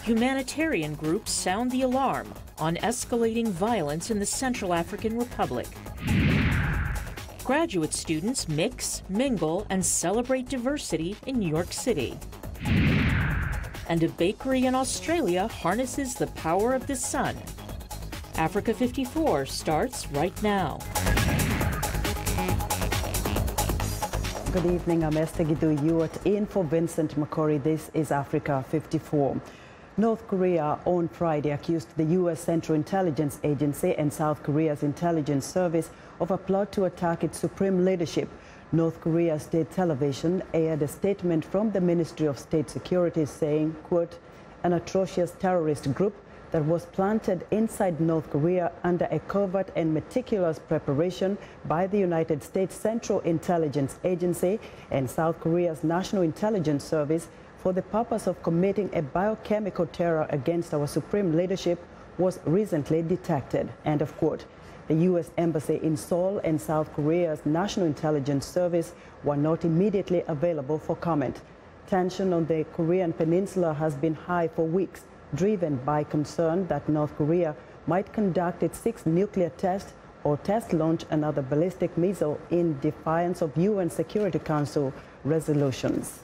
humanitarian groups sound the alarm on escalating violence in the Central African Republic. Graduate students mix, mingle, and celebrate diversity in New York City. And a bakery in Australia harnesses the power of the sun. Africa 54 starts right now. Good evening, I'm Esther Gidu Ewart in for Vincent McCory. This is Africa 54. North Korea on Friday accused the U.S. Central Intelligence Agency and South Korea's intelligence service of a plot to attack its supreme leadership. North Korea state television aired a statement from the Ministry of State Security saying, quote, an atrocious terrorist group that was planted inside North Korea under a covert and meticulous preparation by the United States Central Intelligence Agency and South Korea's National Intelligence Service for the purpose of committing a biochemical terror against our supreme leadership was recently detected, end of quote. The U.S. Embassy in Seoul and South Korea's National Intelligence Service were not immediately available for comment. Tension on the Korean peninsula has been high for weeks, driven by concern that North Korea might conduct its sixth nuclear test or test launch another ballistic missile in defiance of UN Security Council resolutions.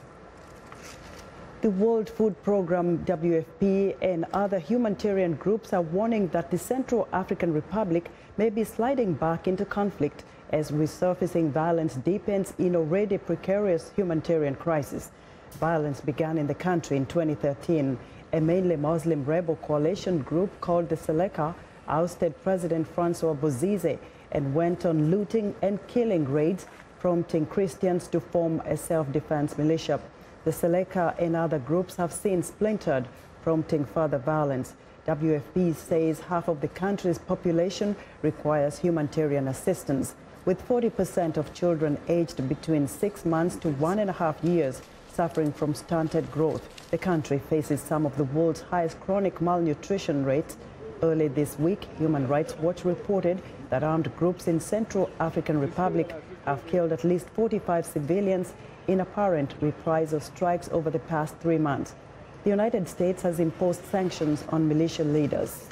The World Food Programme, WFP, and other humanitarian groups are warning that the Central African Republic may be sliding back into conflict as resurfacing violence deepens in already precarious humanitarian crisis. Violence began in the country in 2013. A mainly Muslim rebel coalition group called the Seleka ousted President Francois Bozize and went on looting and killing raids, prompting Christians to form a self-defense militia. The Seleka and other groups have since splintered, prompting further violence. WFP says half of the country's population requires humanitarian assistance, with 40% of children aged between 6 months to 1.5 years suffering from stunted growth. The country faces some of the world's highest chronic malnutrition rates. Early this week, Human Rights Watch reported that armed groups in Central African Republic have killed at least 45 civilians in apparent reprisal strikes over the past 3 months. The United States has imposed sanctions on militia leaders.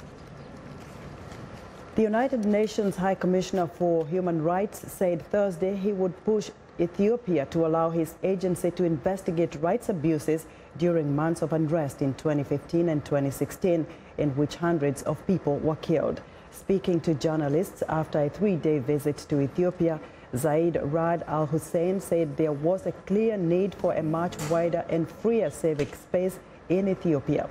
The United Nations High Commissioner for Human Rights said Thursday he would push Ethiopia to allow his agency to investigate rights abuses during months of unrest in 2015 and 2016, in which hundreds of people were killed. Speaking to journalists after a 3-day visit to Ethiopia, Zaid Rad al-Hussein said there was a clear need for a much wider and freer civic space in Ethiopia.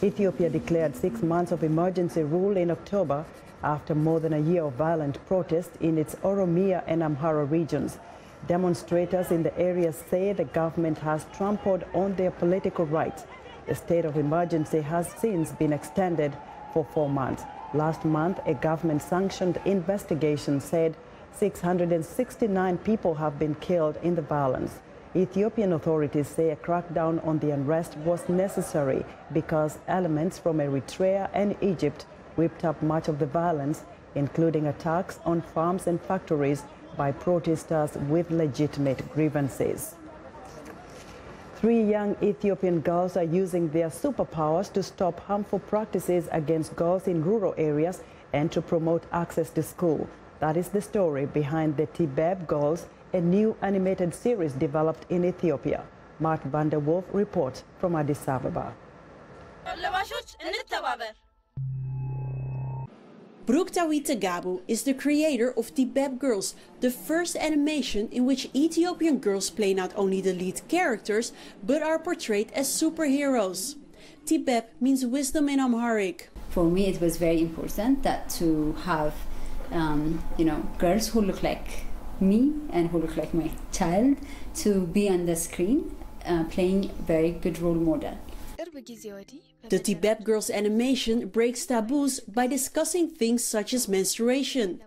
Ethiopia declared 6 months of emergency rule in October after more than a year of violent protest in its Oromia and Amhara regions. Demonstrators in the area say the government has trampled on their political rights. The state of emergency has since been extended for 4 months. Last month, a government-sanctioned investigation said 669 people have been killed in the violence. Ethiopian authorities say a crackdown on the unrest was necessary because elements from Eritrea and Egypt whipped up much of the violence, including attacks on farms and factories by protesters with legitimate grievances. 3 young Ethiopian girls are using their superpowers to stop harmful practices against girls in rural areas and to promote access to school. That is the story behind the Tibeb Girls, a new animated series developed in Ethiopia. Mark van der Wolf reports from Addis Ababa. Bruktawit Tegabu is the creator of Tibeb Girls, the first animation in which Ethiopian girls play not only the lead characters, but are portrayed as superheroes. Tibeb means wisdom in Amharic. For me, it was very important that to have, girls who look like me and who look like my child to be on the screen, playing very good role model. The Tibeb Girls animation breaks taboos by discussing things such as menstruation.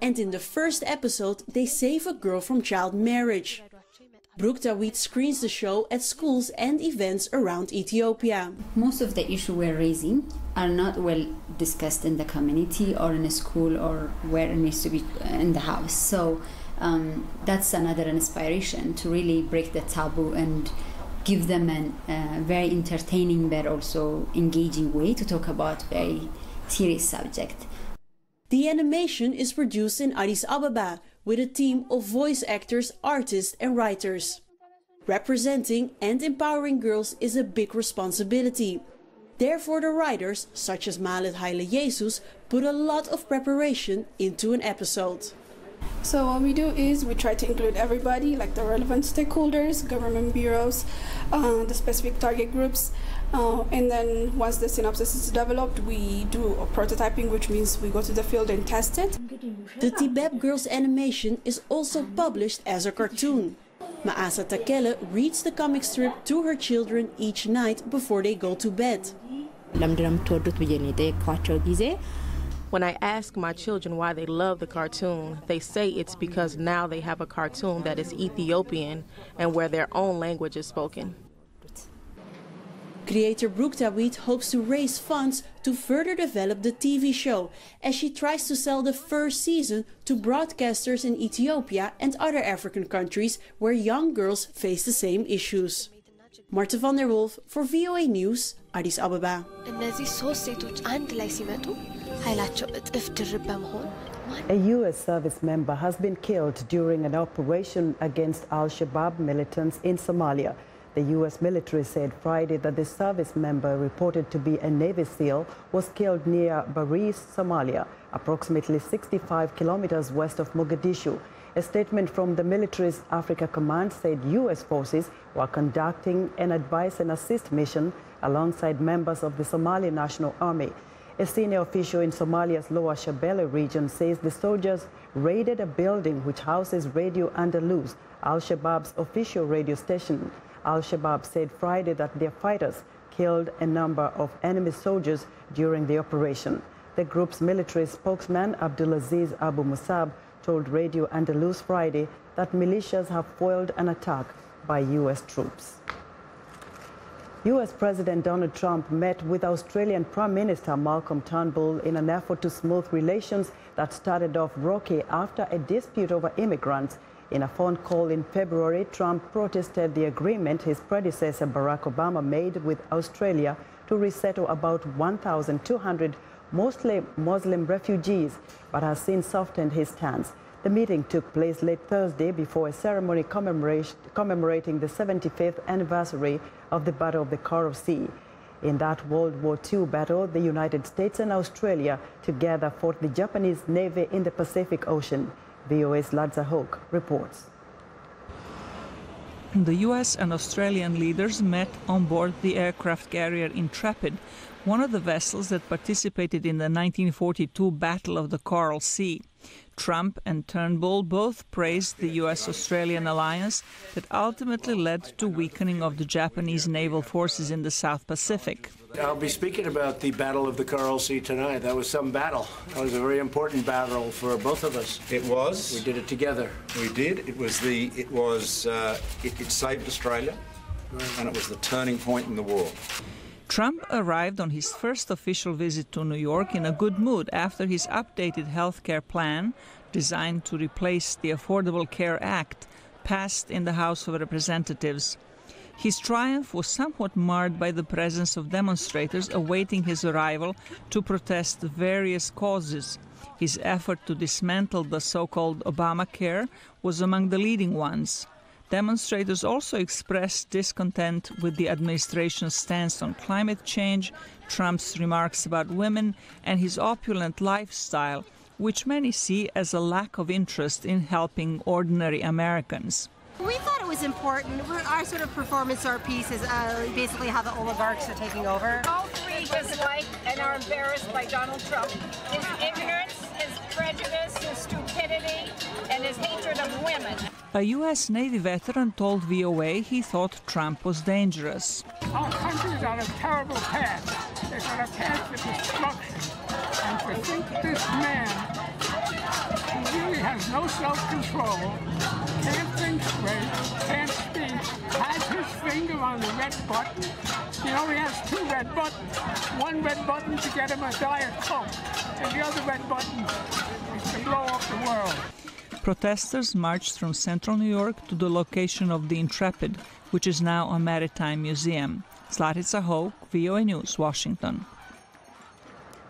And in the first episode, they save a girl from child marriage. Bruktawit screens the show at schools and events around Ethiopia. Most of the issues we're raising are not well discussed in the community or in a school or where it needs to be in the house. So that's another inspiration to really break the taboo and give them a very entertaining but also engaging way to talk about very serious subject. The animation is produced in Addis Ababa with a team of voice actors, artists and writers. Representing and empowering girls is a big responsibility. Therefore, the writers, such as Malet Haile Jesus, put a lot of preparation into an episode. So what we do is we try to include everybody, like the relevant stakeholders, government bureaus, the specific target groups, and then once the synopsis is developed, we do a prototyping, which means we go to the field and test it. The Tibeb Girls animation is also published as a cartoon. Maasa Takele reads the comic strip to her children each night before they go to bed. When I ask my children why they love the cartoon, they say it's because now they have a cartoon that is Ethiopian and where their own language is spoken. Creator Brooke Tawit hopes to raise funds to further develop the TV show as she tries to sell the first season to broadcasters in Ethiopia and other African countries where young girls face the same issues. Marta van der Wolf for VOA News, Addis Ababa. A U.S. service member has been killed during an operation against al-Shabaab militants in Somalia. The U.S. military said Friday that the service member, reported to be a Navy SEAL, was killed near Baris, Somalia, approximately 65 kilometers west of Mogadishu. A statement from the military's Africa Command said U.S. forces were conducting an advise and assist mission alongside members of the Somali National Army. A senior official in Somalia's Lower Shabelle region says the soldiers raided a building which houses Radio Andalus, al-Shabaab's official radio station. Al-Shabaab said Friday that their fighters killed a number of enemy soldiers during the operation. The group's military spokesman, Abdulaziz Abu Musab, told Radio Andalus Friday that militias have foiled an attack by U.S. troops. U.S. President Donald Trump met with Australian Prime Minister Malcolm Turnbull in an effort to smooth relations that started off rocky after a dispute over immigrants. In a phone call in February, Trump protested the agreement his predecessor Barack Obama made with Australia to resettle about 1,200 mostly Muslim refugees, but has since softened his stance. The meeting took place late Thursday before a ceremony commemorating the 75th anniversary of the Battle of the Coral Sea. In that World War II battle, the United States and Australia together fought the Japanese Navy in the Pacific Ocean. VOA's Ladza Hoke reports. The U.S. and Australian leaders met on board the aircraft carrier Intrepid, one of the vessels that participated in the 1942 Battle of the Coral Sea. Trump and Turnbull both praised the U.S.-Australian alliance that ultimately led to weakening of the Japanese naval forces in the South Pacific. I'll be speaking about the Battle of the Coral Sea tonight. That was some battle. That was a very important battle for both of us. It was. We did it together. We did. It saved Australia, and it was the turning point in the war. Trump arrived on his first official visit to New York in a good mood after his updated health care plan, designed to replace the Affordable Care Act, passed in the House of Representatives. His triumph was somewhat marred by the presence of demonstrators awaiting his arrival to protest various causes. His effort to dismantle the so-called Obamacare was among the leading ones. Demonstrators also expressed discontent with the administration's stance on climate change, Trump's remarks about women, and his opulent lifestyle, which many see as a lack of interest in helping ordinary Americans. We thought it was important. Our sort of performance art piece is basically how the oligarchs are taking over. All three dislike and are embarrassed by Donald Trump. His ignorance, his prejudice, his stupidity, and his hatred of women. A U.S. Navy veteran told VOA he thought Trump was dangerous. Our country is on a terrible path. It's on a path to destruction. And to think this man, who really has no self-control, can't think straight, can't speak, has his finger on the red button. You know, he has two red buttons. One red button to get him a Diet Coke, and the other red button is to blow up the world. Protesters marched from central New York to the location of the Intrepid, which is now a maritime museum. Zlatica Hoke, VOA News, Washington.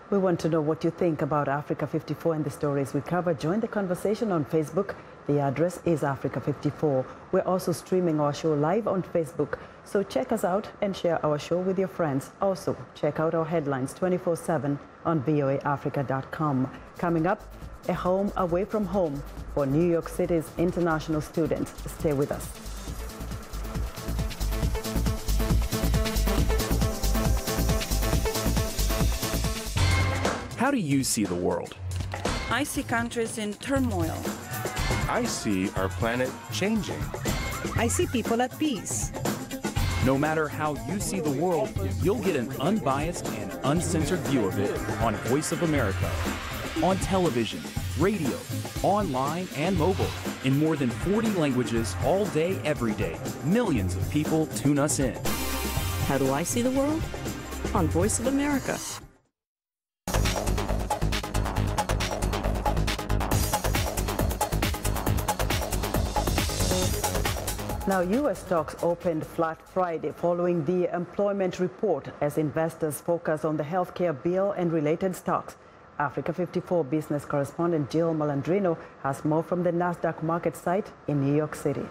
We want to know what you think about Africa 54 and the stories we cover. Join the conversation on Facebook. The address is Africa 54. We're also streaming our show live on Facebook. So check us out and share our show with your friends. Also, check out our headlines 24/7 on voaafrica.com. Coming up, a home away from home for New York City's international students. Stay with us. How do you see the world? I see countries in turmoil. I see our planet changing. I see people at peace. No matter how you see the world, you'll get an unbiased and uncensored view of it on Voice of America. On television, radio, online, and mobile. In more than 40 languages all day, every day. Millions of people tune us in. How do I see the world? On Voice of America. Now, U.S. stocks opened flat Friday following the employment report as investors focus on the healthcare bill and related stocks. Africa 54 business correspondent Jill Malandrino has more from the NASDAQ market site in New York City.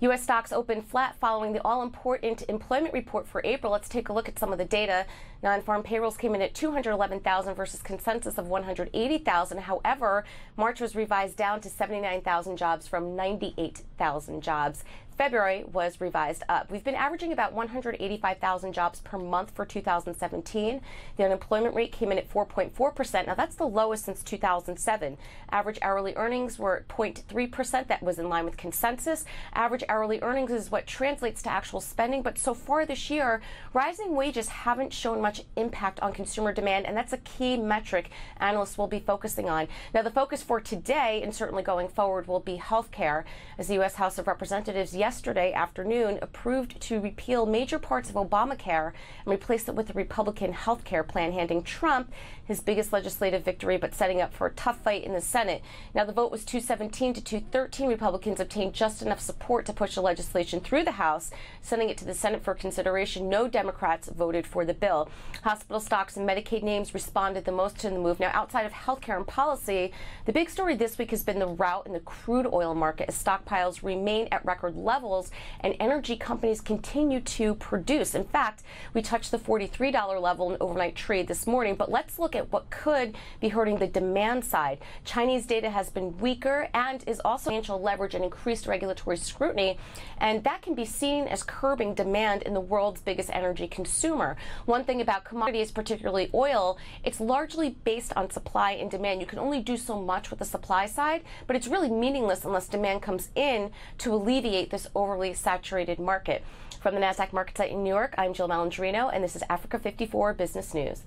U.S. stocks opened flat following the all-important employment report for April. Let's take a look at some of the data. Non-farm payrolls came in at 211,000 versus consensus of 180,000. However, March was revised down to 79,000 jobs from 98,000 jobs. February was revised up. We've been averaging about 185,000 jobs per month for 2017. The unemployment rate came in at 4.4%. Now, that's the lowest since 2007. Average hourly earnings were at 0.3%. That was in line with consensus. Average hourly earnings is what translates to actual spending. But so far this year, rising wages haven't shown much impact on consumer demand, and that's a key metric analysts will be focusing on. Now, the focus for today and certainly going forward will be health care, as the U.S. House of Representatives yesterday afternoon approved to repeal major parts of Obamacare and replace it with a Republican health care plan, handing Trump his biggest legislative victory, but setting up for a tough fight in the Senate. Now, the vote was 217 to 213. Republicans obtained just enough support to push the legislation through the House, sending it to the Senate for consideration. No Democrats voted for the bill. Hospital stocks and Medicaid names responded the most to the move. Now, outside of health care and policy, the big story this week has been the rout in the crude oil market as stockpiles remain at record levels and energy companies continue to produce. In fact, we touched the $43 level in overnight trade this morning, but let's look at what could be hurting the demand side. Chinese data has been weaker and is also financial leverage and increased regulatory scrutiny, and that can be seen as curbing demand in the world's biggest energy consumer. One thing about commodities, particularly oil, it's largely based on supply and demand. You can only do so much with the supply side, but it's really meaningless unless demand comes in to alleviate this overly saturated market. From the NASDAQ market site in New York, I'm Jill Malandrino, and this is Africa 54 Business News.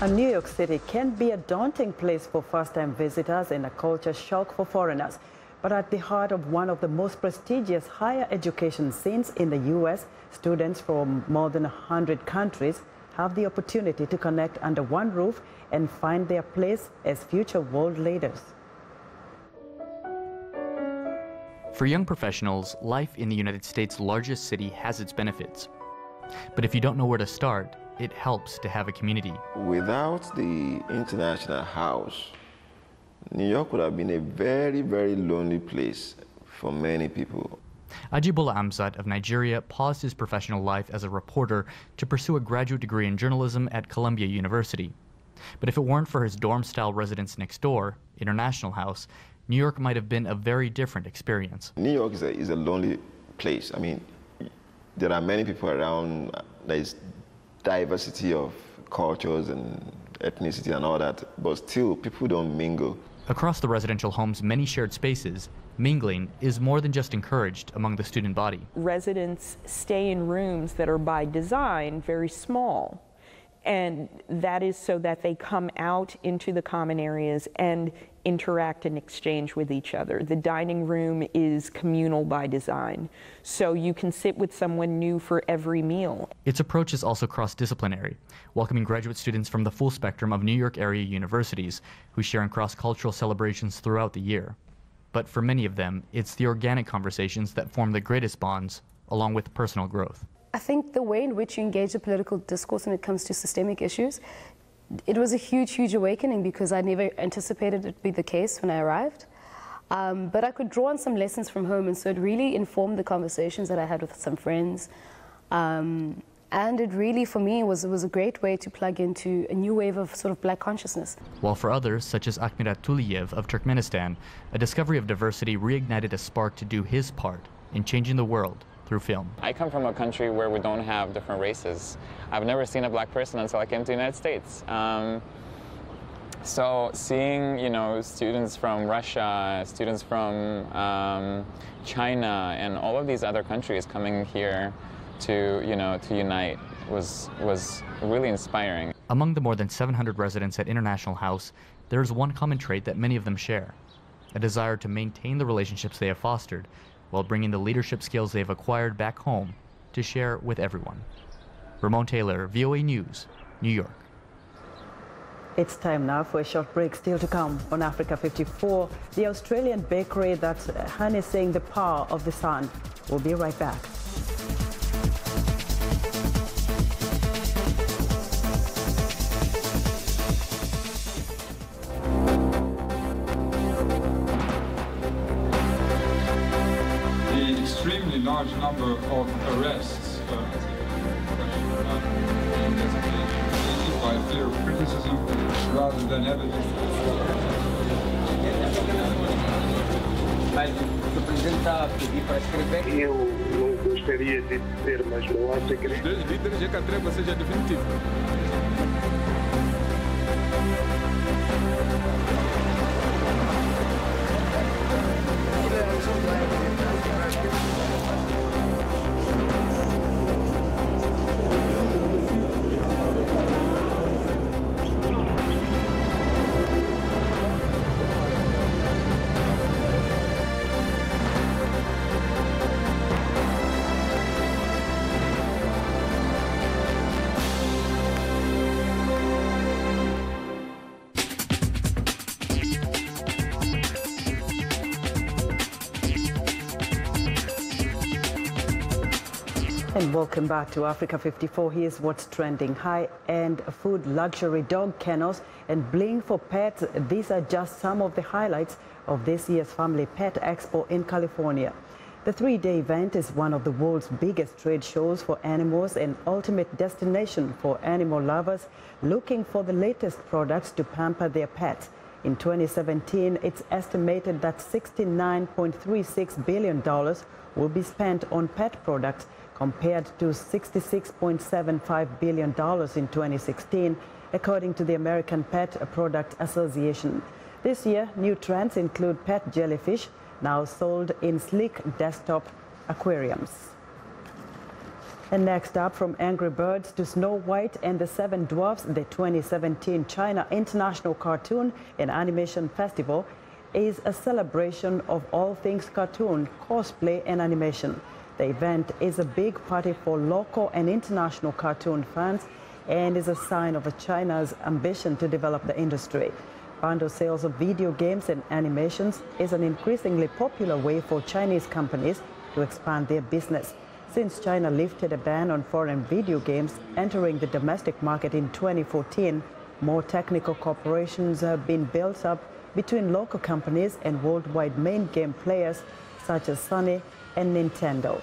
New York City can be a daunting place for first-time visitors and a culture shock for foreigners. But at the heart of one of the most prestigious higher education scenes in the U.S., students from more than 100 countries have the opportunity to connect under one roof and find their place as future world leaders. For young professionals, life in the United States' largest city has its benefits. But if you don't know where to start, it helps to have a community. Without the International House, New York would have been a very, very lonely place for many people. Ajibola Amzat of Nigeria paused his professional life as a reporter to pursue a graduate degree in journalism at Columbia University. But if it weren't for his dorm-style residence next door, International House, New York might have been a very different experience. New York is a lonely place. I mean, there are many people around. There's diversity of cultures and ethnicity and all that, but still people don't mingle. Across the residential home's many shared spaces, mingling is more than just encouraged among the student body. Residents stay in rooms that are by design very small, And that is so that they come out into the common areas and interact and exchange with each other. The dining room is communal by design, so you can sit with someone new for every meal. Its approach is also cross-disciplinary, welcoming graduate students from the full spectrum of New York area universities who share in cross-cultural celebrations throughout the year. But for many of them, it's the organic conversations that form the greatest bonds, along with personal growth. I think the way in which you engage the political discourse when it comes to systemic issues, it was a huge, huge awakening because I never anticipated it to be the case when I arrived. But I could draw on some lessons from home, and so it really informed the conversations that I had with some friends. And it really, for me, was a great way to plug into a new wave of sort of black consciousness. While for others, such as Akhmirat Tuliyev of Turkmenistan, a discovery of diversity reignited a spark to do his part in changing the world through film. I come from a country where we don't have different races. I've never seen a black person until I came to the United States. So seeing, students from Russia, students from China, and all of these other countries coming here to unite was really inspiring. Among the more than 700 residents at International House, there is one common trait that many of them share: a desire to maintain the relationships they have fostered, while bringing the leadership skills they've acquired back home to share with everyone. Ramon Taylor, VOA News, New York. It's time now for a short break. Still to come on Africa 54, the Australian bakery that's harnessing the power of the sun. We'll be right back. Extremely large number of arrests by fear of criticism rather than evidence. Eu não gostaria de ter, mas não há segredo. Dois líderes já que a trégua seja definitiva. And welcome back to Africa 54. Here's what's trending. High-end food, luxury dog kennels, and bling for pets. These are just some of the highlights of this year's Family Pet Expo in California. The three-day event is one of the world's biggest trade shows for animals and ultimate destination for animal lovers looking for the latest products to pamper their pets. In 2017, it's estimated that $69.36 billion will be spent on pet products, compared to $66.75 billion in 2016, according to the American Pet Product Association. This year, new trends include pet jellyfish, now sold in sleek desktop aquariums. And next up, from Angry Birds to Snow White and the Seven Dwarfs, the 2017 China International Cartoon and Animation Festival is a celebration of all things cartoon, cosplay, and animation. The event is a big party for local and international cartoon fans and is a sign of China's ambition to develop the industry. Bundle sales of video games and animations is an increasingly popular way for Chinese companies to expand their business. Since China lifted a ban on foreign video games entering the domestic market in 2014, more technical cooperations have been built up between local companies and worldwide main game players such as Sony and Nintendo.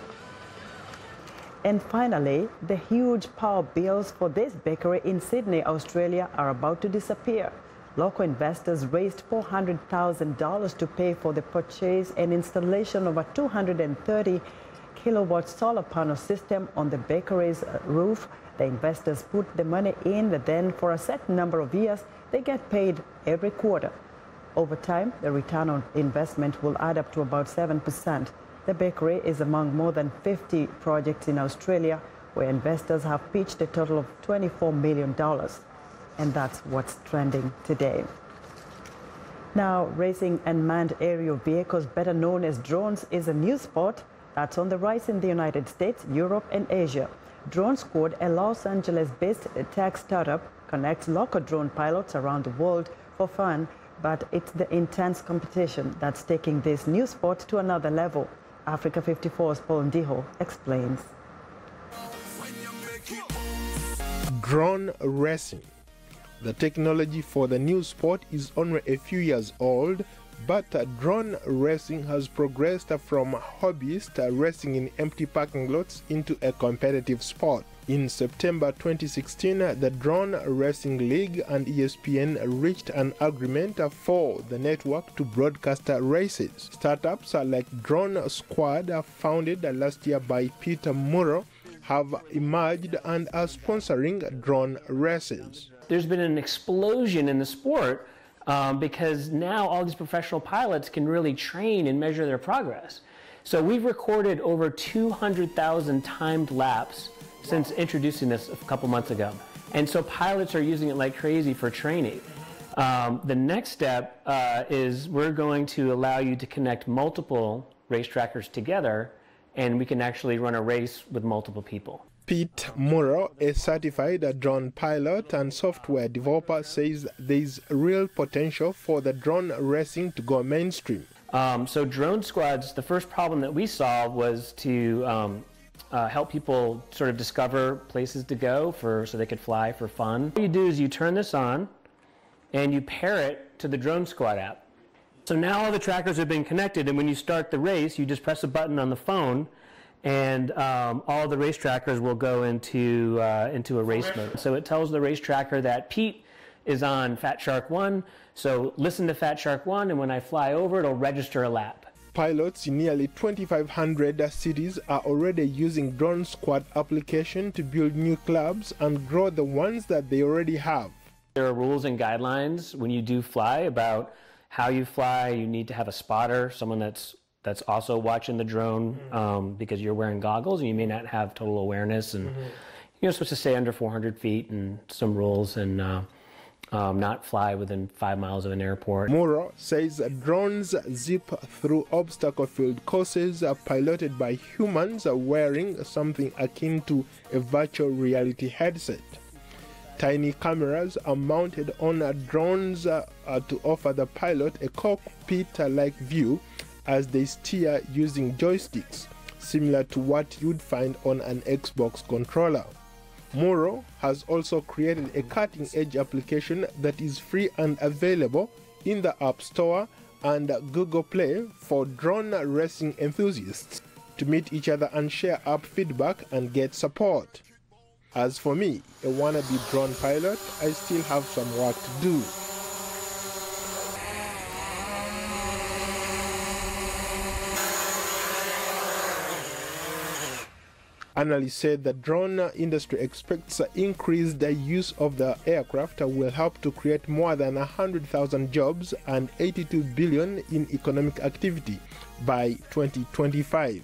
And finally, the huge power bills for this bakery in Sydney, Australia are about to disappear. Local investors raised $400,000 to pay for the purchase and installation of a 230 kilowatt solar panel system on the bakery's roof. The investors put the money in, then for a set number of years, they get paid every quarter. Over time, the return on investment will add up to about 7%. The bakery is among more than 50 projects in Australia where investors have pitched a total of $24 million. And that's what's trending today. Now, racing unmanned aerial vehicles, better known as drones, is a new sport that's on the rise in the United States, Europe, and Asia. Drone Squad, a Los Angeles-based tech startup, connects local drone pilots around the world for fun, but it's the intense competition that's taking this new sport to another level. Africa 54's Paul Ndiho explains. Drone racing. The technology for the new sport is only a few years old, but drone racing has progressed from hobbyist racing in empty parking lots into a competitive sport. In September 2016, the Drone Racing League and ESPN reached an agreement for the network to broadcast races. Startups like Drone Squad, founded last year by Peter Muro, have emerged and are sponsoring drone races. There's been an explosion in the sport because now all these professional pilots can really train and measure their progress. So we've recorded over 200,000 timed laps since introducing this a couple months ago. And so pilots are using it like crazy for training. The next step is we're going to allow you to connect multiple race trackers together, and we can actually run a race with multiple people. Pete Muro, a certified drone pilot and software developer, says there's real potential for the drone racing to go mainstream. So drone squads, the first problem that we solved was to help people sort of discover places to go so they could fly for fun. What you do is you turn this on and you pair it to the Drone Squad app. So now all the trackers have been connected, and when you start the race, you just press a button on the phone, and all the race trackers will go into a race mode. So it tells the race tracker that Pete is on Fat Shark 1, so listen to Fat Shark 1, and when I fly over, it'll register a lap. Pilots in nearly 2,500 cities are already using Drone Squad application to build new clubs and grow the ones that they already have. There are rules and guidelines when you do fly about how you fly. You need to have a spotter, someone that's also watching the drone because you're wearing goggles and you may not have total awareness, and you're supposed to stay under 400 feet and some rules, and not fly within 5 miles of an airport. Muro says drones zip through obstacle-filled courses piloted by humans wearing something akin to a virtual reality headset. Tiny cameras are mounted on drones to offer the pilot a cockpit-like view as they steer using joysticks, similar to what you'd find on an Xbox controller. Muro has also created a cutting-edge application that is free and available in the App Store and Google Play for drone racing enthusiasts to meet each other and share app feedback and get support. As for me, a wannabe drone pilot, I still have some work to do. Analysts said the drone industry expects increased use of the aircraft will help to create more than 100,000 jobs and 82 billion in economic activity by 2025.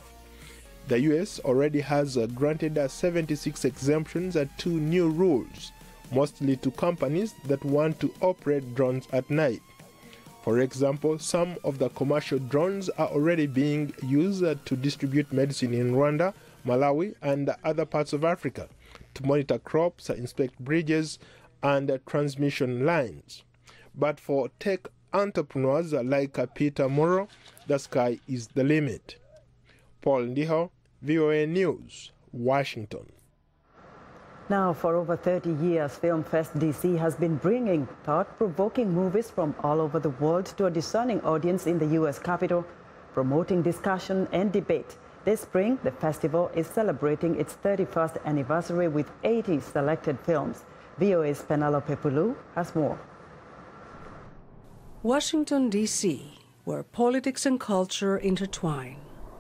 The US already has granted 76 exemptions to new rules, mostly to companies that want to operate drones at night. For example, some of the commercial drones are already being used to distribute medicine in Rwanda, Malawi, and other parts of Africa, to monitor crops, inspect bridges, and transmission lines. But for tech entrepreneurs like Peter Muro, the sky is the limit. Paul Ndiho, VOA News, Washington. Now, for over 30 years, FilmFest DC has been bringing thought-provoking movies from all over the world to a discerning audience in the U.S. Capitol, promoting discussion and debate. This spring, the festival is celebrating its 31st anniversary with 80 selected films. VOA's Penelope Pulu has more. Washington, D.C., where politics and culture intertwine.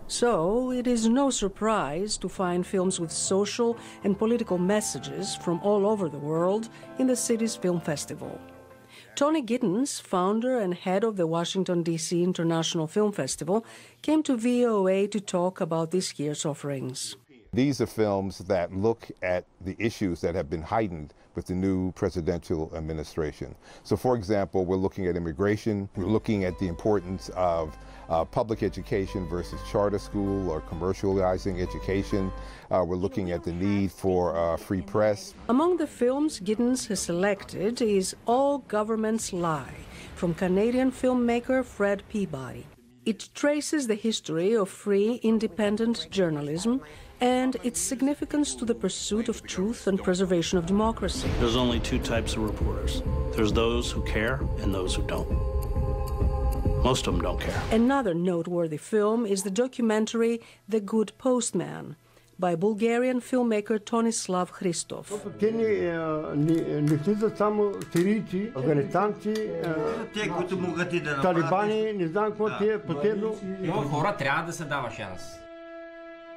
So it is no surprise to find films with social and political messages from all over the world in the city's film festival. Tony Giddens, founder and head of the Washington, D.C. International Film Festival, came to VOA to talk about this year's offerings. These are films that look at the issues that have been heightened with the new presidential administration. So, for example, we're looking at immigration, we're looking at the importance of public education versus charter school or commercializing education. We're looking at the need for free press. Among the films Giddens has selected is All Governments Lie, from Canadian filmmaker Fred Peabody. It traces the history of free, independent journalism and its significance to the pursuit of truth and preservation of democracy. There's only two types of reporters. There's those who care and those who don't. Most of them don't care. Another noteworthy film is the documentary The Good Postman by Bulgarian filmmaker Tonislav Hristov.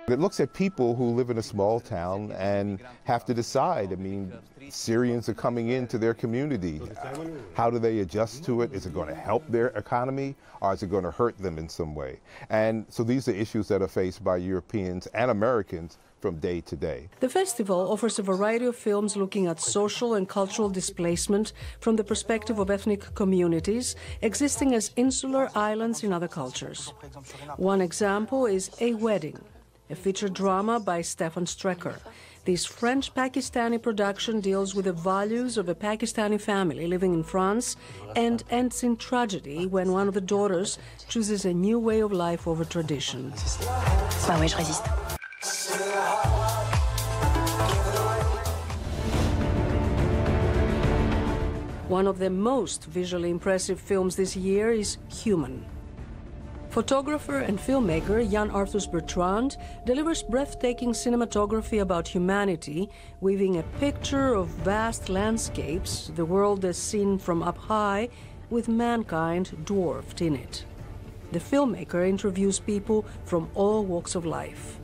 It looks at people who live in a small town and have to decide. I mean, Syrians are coming into their community. How do they adjust to it? Is it going to help their economy, or is it going to hurt them in some way? And so these are issues that are faced by Europeans and Americans from day to day. The festival offers a variety of films looking at social and cultural displacement from the perspective of ethnic communities existing as insular islands in other cultures. One example is A Wedding, a feature drama by Stefan Strecker. This French-Pakistani production deals with the values of a Pakistani family living in France and ends in tragedy when one of the daughters chooses a new way of life over tradition. One of the most visually impressive films this year is Human. Photographer and filmmaker Jan Arthus Bertrand delivers breathtaking cinematography about humanity, weaving a picture of vast landscapes, the world as seen from up high, with mankind dwarfed in it. The filmmaker interviews people from all walks of life.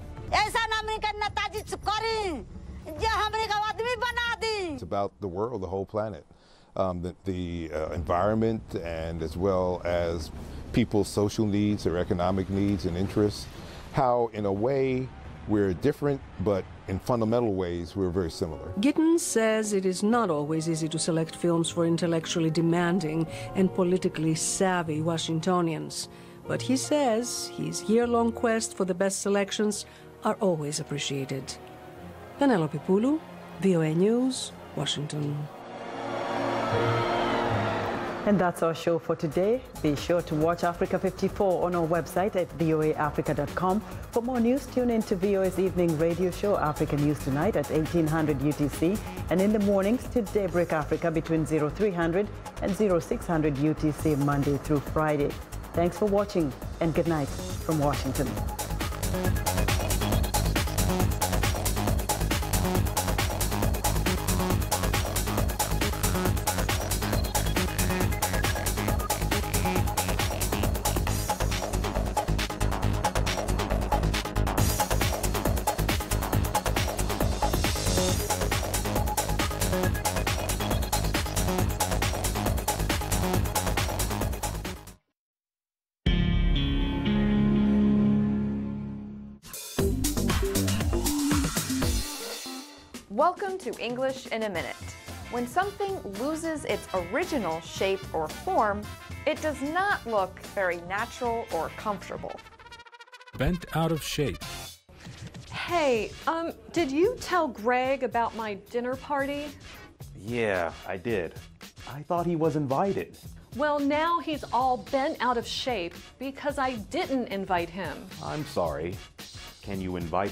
It's about the world, the whole planet, the environment, and as well as people's social needs, their economic needs and interests, how in a way we're different, but in fundamental ways we're very similar. Giddens says it is not always easy to select films for intellectually demanding and politically savvy Washingtonians, but he says his year-long quest for the best selections are always appreciated. Penelope Poulou, VOA News, Washington. And that's our show for today. Be sure to watch Africa 54 on our website at voaafrica.com. For more news, tune in to VOA's evening radio show, Africa News Tonight, at 1800 UTC, and in the mornings to Daybreak Africa between 0300 and 0600 UTC, Monday through Friday. Thanks for watching, and good night from Washington. Welcome to English in a Minute. When something loses its original shape or form, it does not look very natural or comfortable. Bent out of shape. Hey, did you tell Greg about my dinner party? Yeah, I did. I thought he was invited. Well, now he's all bent out of shape because I didn't invite him. I'm sorry. Can you invite